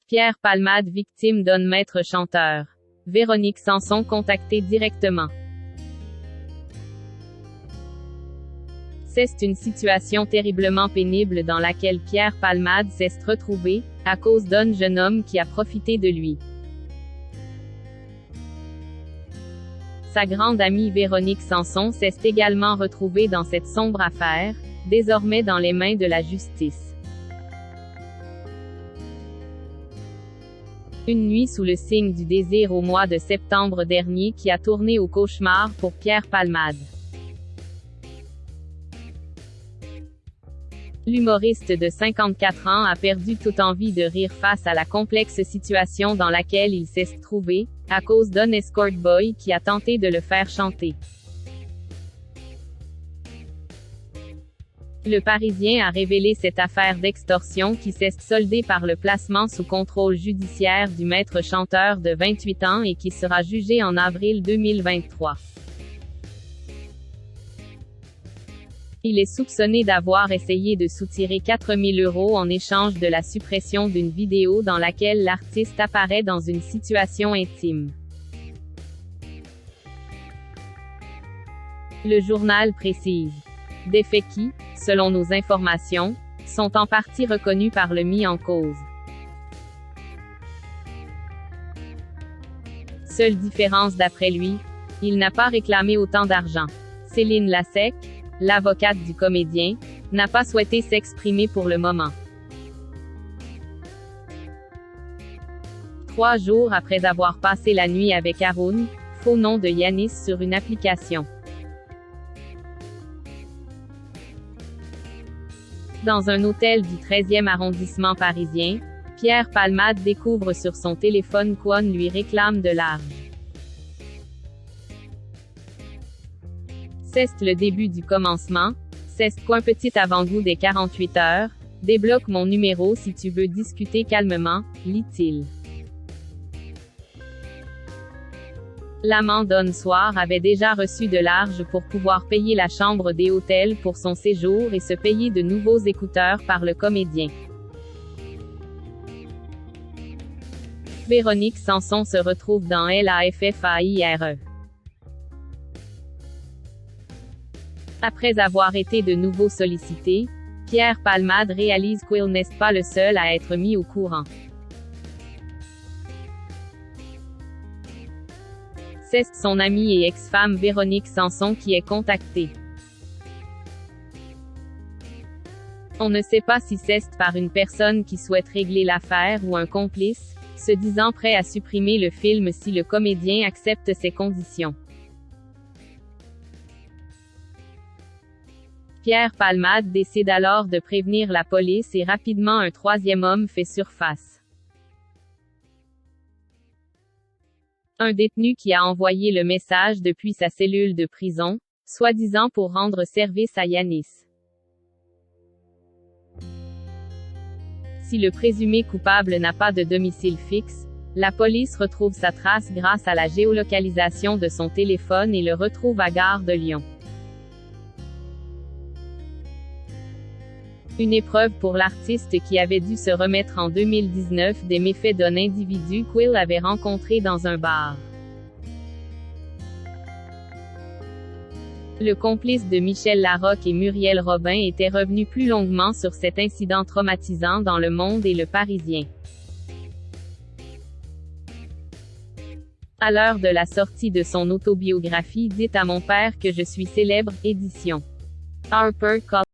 Pierre Palmade victime d'un maître chanteur. Véronique Sanson contactée directement. C'est une situation terriblement pénible dans laquelle Pierre Palmade s'est retrouvé, à cause d'un jeune homme qui a profité de lui. Sa grande amie Véronique Sanson s'est également retrouvée dans cette sombre affaire, désormais dans les mains de la justice. Une nuit sous le signe du désir au mois de septembre dernier qui a tourné au cauchemar pour Pierre Palmade. L'humoriste de 54 ans a perdu toute envie de rire face à la complexe situation dans laquelle il s'est trouvé, à cause d'un escort boy qui a tenté de le faire chanter. Le Parisien a révélé cette affaire d'extorsion qui s'est soldée par le placement sous contrôle judiciaire du maître chanteur de 28 ans et qui sera jugé en avril 2023. Il est soupçonné d'avoir essayé de soutirer 4 000 € en échange de la suppression d'une vidéo dans laquelle l'artiste apparaît dans une situation intime. Le journal précise. Des faits qui, selon nos informations, sont en partie reconnus par le mis en cause. Seule différence d'après lui, il n'a pas réclamé autant d'argent. Céline Lassec, l'avocate du comédien, n'a pas souhaité s'exprimer pour le moment. 3 jours après avoir passé la nuit avec Haroun, faux nom de Yanis sur une application. Dans un hôtel du 13e arrondissement parisien, Pierre Palmade découvre sur son téléphone qu'On lui réclame de l'argent. C'est le début du commencement, c'est qu'un petit avant-goût des 48 heures, débloque mon numéro si tu veux discuter calmement, lit-il. L'amant d'un soir avait déjà reçu de l'argent pour pouvoir payer la chambre des hôtels pour son séjour et se payer de nouveaux écouteurs par le comédien. Véronique Sanson se retrouve dans LAFFAIRE. Après avoir été de nouveau sollicité, Pierre Palmade réalise qu'il n'est pas le seul à être mis au courant. C'est son amie et ex-femme Véronique Sanson qui est contactée. On ne sait pas si c'est par une personne qui souhaite régler l'affaire ou un complice, se disant prêt à supprimer le film si le comédien accepte ses conditions. Pierre Palmade décide alors de prévenir la police et rapidement un troisième homme fait surface. Un détenu qui a envoyé le message depuis sa cellule de prison, soi-disant pour rendre service à Yanis. Si le présumé coupable n'a pas de domicile fixe, la police retrouve sa trace grâce à la géolocalisation de son téléphone et le retrouve à Gare de Lyon. Une épreuve pour l'artiste qui avait dû se remettre en 2019 des méfaits d'un individu qu'il avait rencontré dans un bar. Le complice de Michel Larocque et Muriel Robin était revenu plus longuement sur cet incident traumatisant dans Le Monde et Le Parisien. À l'heure de la sortie de son autobiographie Dites à mon père que je suis célèbre, édition HarperCollins.